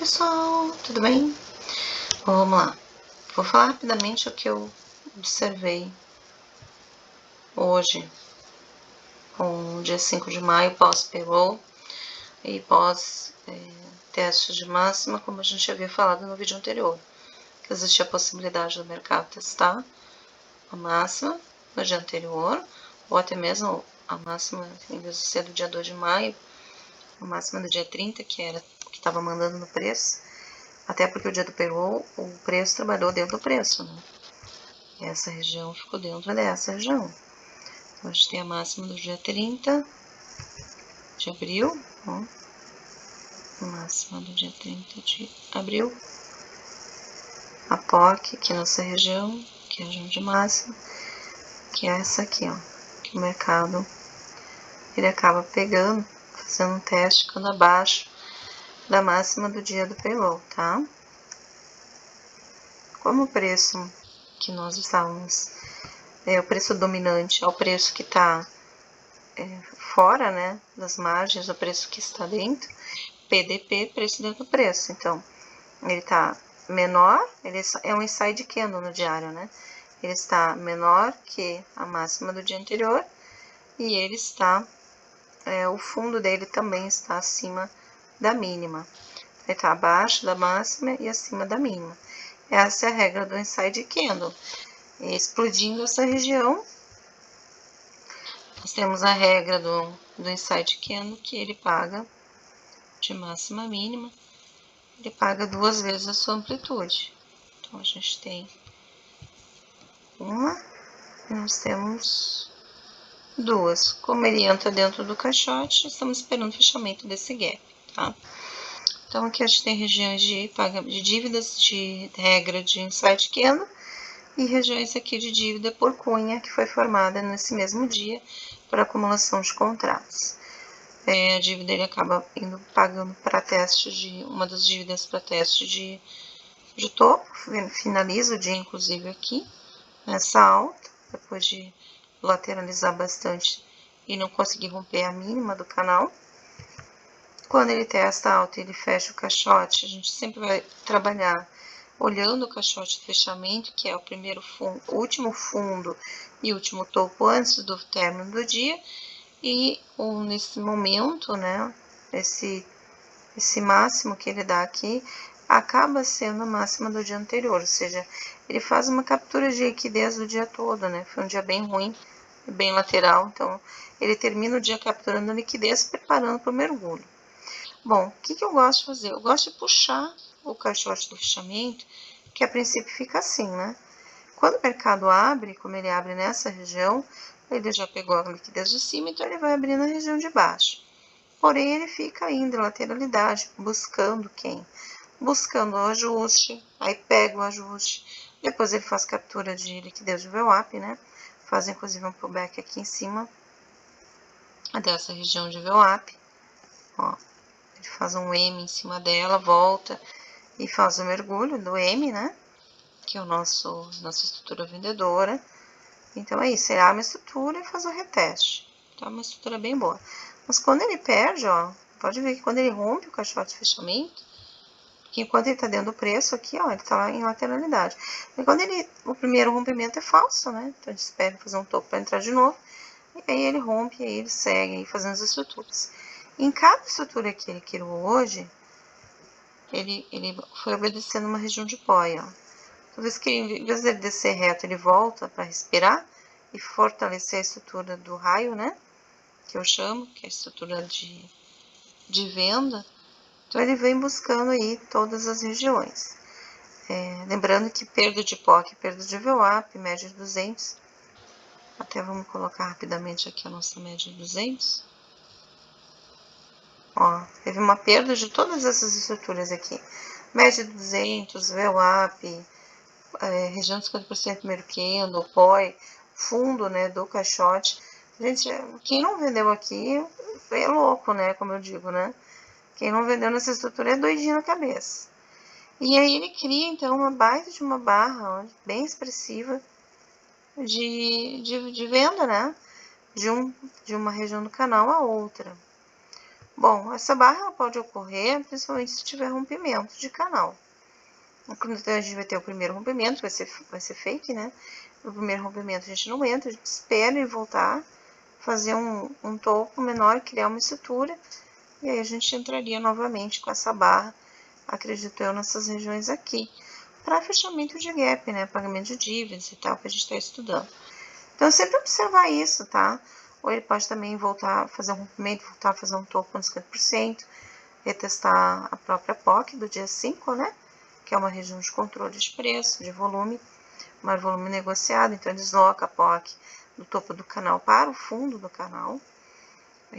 pessoal, tudo bem? Vamos lá, vou falar rapidamente o que eu observei hoje, com o dia 5 de maio, pós-payroll e pós-teste de máxima, como a gente havia falado no vídeo anterior, que existia a possibilidade do mercado testar a máxima no dia anterior, ou até mesmo a máxima, em vez de ser do dia 2 de maio, a máxima do dia 30, que era o que estava mandando no preço. Até porque o dia do payroll, o preço trabalhou dentro do preço, né? E essa região ficou dentro dessa região. Então, a gente tem a máxima do dia 30 de abril, ó. Máxima do dia 30 de abril. A POC aqui nessa região, que é a região de máxima, que é essa aqui, ó. Que o mercado, ele acaba pegando, fazendo um teste, ficando abaixo da máxima do dia do payroll, tá? Como o preço que nós estávamos, o preço dominante é o preço que está fora, né, das margens, o preço que está dentro, PDP, preço dentro do preço. Então, ele está menor, ele é um inside candle no diário, né? Ele está menor que a máxima do dia anterior e ele está, o fundo dele também está acima da mínima. Ele está abaixo da máxima e acima da mínima. Essa é a regra do inside candle. Explodindo essa região, nós temos a regra do inside candle, que ele paga de máxima a mínima, ele paga 2 vezes a sua amplitude. Então, a gente tem uma e nós temos duas. Como ele entra dentro do caixote, estamos esperando o fechamento desse gap, tá? Então, aqui a gente tem regiões de dívidas de regra de inside candle e regiões aqui de dívida por cunha, que foi formada nesse mesmo dia por acumulação de contratos. A dívida ele acaba pagando para teste de uma das dívidas para teste de topo, finaliza o dia inclusive aqui nessa alta, depois de lateralizar bastante e não conseguir romper a mínima do canal. Quando ele testa alta e ele fecha o caixote, a gente sempre vai trabalhar olhando o caixote de fechamento, que é o primeiro fundo, o último fundo e último topo antes do término do dia. E nesse momento, né, esse máximo que ele dá aqui acaba sendo a máxima do dia anterior, ou seja, ele faz uma captura de liquidez do dia todo, né? Foi um dia bem ruim, bem lateral, então ele termina o dia capturando a liquidez, preparando para o mergulho. Bom, o que eu gosto de fazer? Eu gosto de puxar o caixote do fechamento, que a princípio fica assim, né? Quando o mercado abre, como ele abre nessa região, ele já pegou a liquidez de cima, então ele vai abrir na região de baixo. Porém, ele fica ainda em lateralidade, buscando quem? Buscando o ajuste, aí pega o ajuste, depois ele faz captura de liquidez de VWAP, né? Faz inclusive um pullback aqui em cima dessa região de VWAP, ó. Ele faz um M em cima dela, volta e faz o mergulho do M, né? Que é nossa estrutura vendedora. Então é isso, ele abre a estrutura e faz o reteste. Então é uma estrutura bem boa. Mas quando ele perde, ó, pode ver que quando ele rompe o caixote de fechamento, porque enquanto ele tá dentro do preço aqui, ó, ele tá lá em lateralidade. E quando o primeiro rompimento é falso, né? Então a gente espera fazer um topo para entrar de novo. E aí ele rompe e aí ele segue aí fazendo as estruturas. Em cada estrutura que ele criou hoje, ele foi obedecendo uma região de poi, ó. Toda vez que em vez dele descer reto, ele volta para respirar e fortalecer a estrutura do raio, né? Que eu chamo, que é a estrutura de venda. Então, ele vem buscando aí todas as regiões. Lembrando que perda de POC, perda de VWAP, média de 200. Até vamos colocar rapidamente aqui a nossa média de 200. Ó, teve uma perda de todas essas estruturas aqui. Média de 200, VWAP, região de 50% primeiro candle, POI, fundo, né, do caixote. Gente, quem não vendeu aqui é louco, né, como eu digo, né? Quem não vendeu nessa estrutura é doidinho na cabeça. E aí ele cria, então, uma baita de uma barra, ó, bem expressiva de venda, né? De uma região do canal a outra. Bom, essa barra ela pode ocorrer principalmente se tiver rompimento de canal. Então, a gente vai ter o primeiro rompimento, vai ser fake, né? No primeiro rompimento a gente não entra, a gente espera ele voltar, fazer um topo menor, criar uma estrutura, e aí a gente entraria novamente com essa barra, acredito eu, nessas regiões aqui, para fechamento de gap, né? Pagamento de dívidas e tal, que a gente está estudando. Então, sempre observar isso, tá? Ou ele pode também voltar a fazer um rompimento, voltar a fazer um topo nos 50%, retestar a própria POC do dia 5, né? Que é uma região de controle de preço, de volume, maior volume negociado, então desloca a POC do topo do canal para o fundo do canal.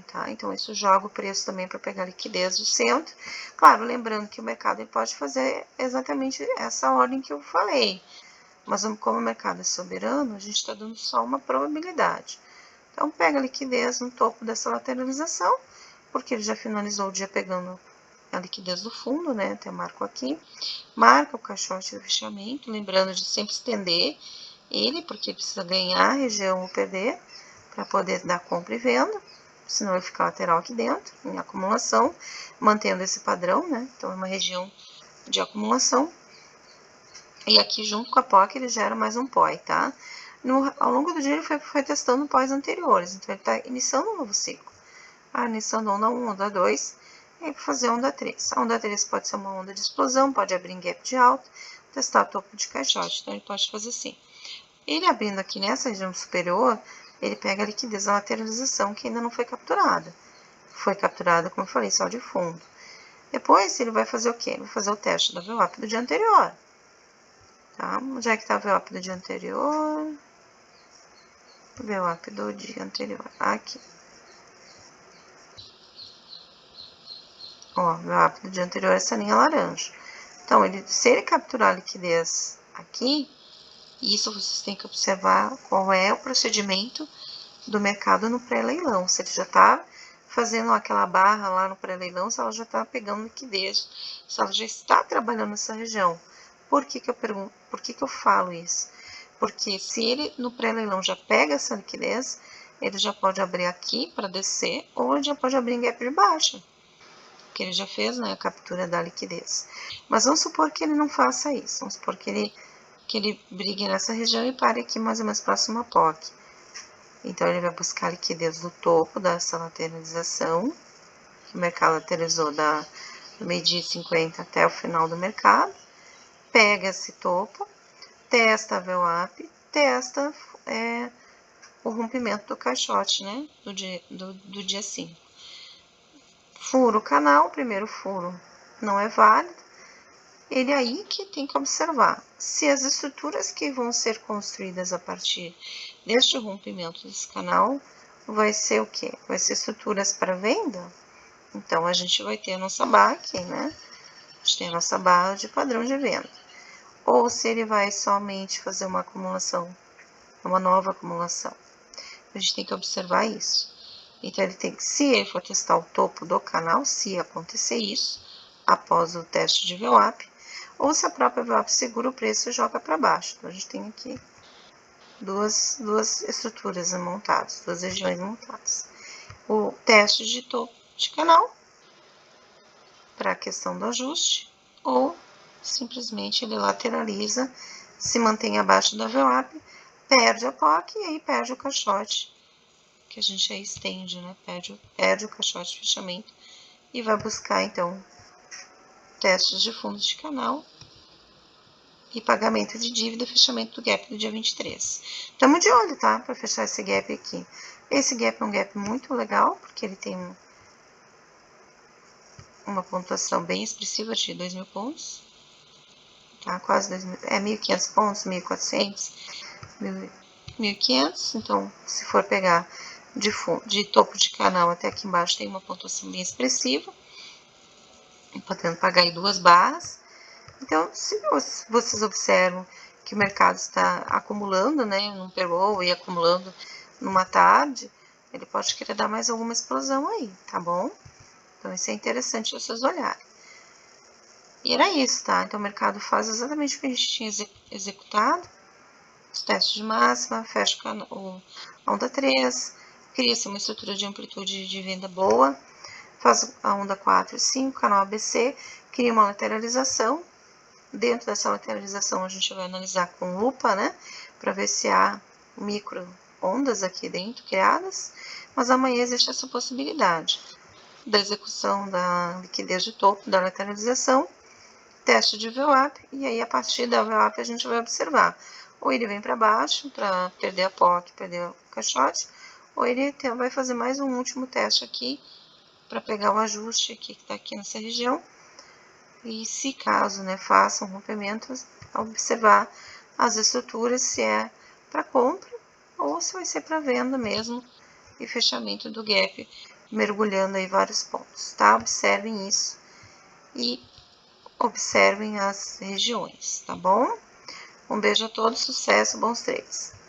Tá? Então, isso joga o preço também para pegar a liquidez do centro. Claro, lembrando que o mercado ele pode fazer exatamente essa ordem que eu falei. Mas como o mercado é soberano, a gente está dando só uma probabilidade. Então, pega a liquidez no topo dessa lateralização, porque ele já finalizou o dia pegando a liquidez do fundo, né? Até marco aqui. Marca o caixote do fechamento, lembrando de sempre estender ele, porque precisa ganhar a região ou perder, para poder dar compra e venda, senão vai ficar lateral aqui dentro, em acumulação, mantendo esse padrão, né? Então, é uma região de acumulação. E aqui, junto com a POC, ele gera mais um POI, tá? Ao longo do dia, ele foi testando POIs anteriores, então ele está iniciando um novo ciclo. Iniciando onda 1, onda 2, e aí para fazer onda 3. A onda 3 pode ser uma onda de explosão, pode abrir em gap de alta, testar topo de caixote, então ele pode fazer assim. Ele abrindo aqui nessa região superior, ele pega a liquidez da lateralização que ainda não foi capturada. Foi capturada, como eu falei, só de fundo. Depois, ele vai fazer o quê? Vai fazer o teste da VWAP do dia anterior. Tá? Onde é que está a VWAP do dia anterior? VWAP do dia anterior. Aqui. Ó, VWAP do dia anterior é essa linha laranja. Então, se ele capturar a liquidez aqui, isso vocês têm que observar qual é o procedimento do mercado no pré-leilão. Se ele já está fazendo aquela barra lá no pré-leilão, se ela já está pegando liquidez, se ela já está trabalhando nessa região. Por que eu pergunto? Por que eu falo isso? Porque se ele no pré-leilão já pega essa liquidez, ele já pode abrir aqui para descer, ou ele já pode abrir em gap de baixa, que ele já fez, né, a captura da liquidez. Mas vamos supor que ele não faça isso, vamos supor que ele brigue nessa região e pare aqui mais ou menos próximo a POC. Então, ele vai buscar a liquidez do topo dessa lateralização, que o mercado lateralizou do meio-dia 50 até o final do mercado, pega esse topo, testa a VWAP, testa o rompimento do caixote, né, do dia 5. Fura o canal, o primeiro furo não é válido, ele aí que tem que observar se as estruturas que vão ser construídas a partir deste rompimento desse canal vai ser o quê? Vai ser estruturas para venda? Então, a gente vai ter a nossa barra aqui, né? A gente tem a nossa barra de padrão de venda. Ou se ele vai somente fazer uma acumulação, uma nova acumulação. A gente tem que observar isso. Então, se ele for testar o topo do canal, se acontecer isso, após o teste de VWAP, ou se a própria VWAP segura o preço e joga para baixo. Então, a gente tem aqui duas estruturas montadas, duas regiões montadas. O teste de topo de canal, para a questão do ajuste, ou simplesmente ele lateraliza, se mantém abaixo da VWAP, perde a POC e aí perde o caixote, que a gente aí estende, né? Perde o caixote de fechamento e vai buscar, então, testes de fundo de canal e pagamento de dívida, fechamento do gap do dia 23. Estamos de olho, tá? Para fechar esse gap aqui. Esse gap é um gap muito legal, porque ele tem uma pontuação bem expressiva de 2.000 pontos. Tá? Quase 2.000, 1.500 pontos, 1.400, 1.500. Então, se for pegar de topo de canal até aqui embaixo, tem uma pontuação bem expressiva, podendo pagar aí 2 barras. Então, se vocês observam que o mercado está acumulando, né, num payroll e acumulando numa tarde, ele pode querer dar mais alguma explosão aí, tá bom? Então, isso é interessante vocês olharem. E era isso, tá? Então, o mercado faz exatamente o que a gente tinha executado, os testes de máxima, fecha a onda 3, cria-se uma estrutura de amplitude de venda boa, faz a onda 4 e 5, canal ABC, cria uma lateralização. Dentro dessa lateralização, a gente vai analisar com lupa, né, para ver se há micro ondas aqui dentro criadas, mas amanhã existe essa possibilidade da execução da liquidez de topo, da lateralização, teste de VWAP, e aí a partir da VWAP a gente vai observar, ou ele vem para baixo para perder a POC, perder o caixote, ou ele vai fazer mais um último teste aqui para pegar o ajuste aqui que está aqui nessa região, e se caso, né, faça um rompimento, observar as estruturas se é para compra ou se vai ser para venda mesmo, e fechamento do gap, mergulhando aí vários pontos, tá? Observem isso e observem as regiões, tá bom? Um beijo a todos, sucesso, bons trades!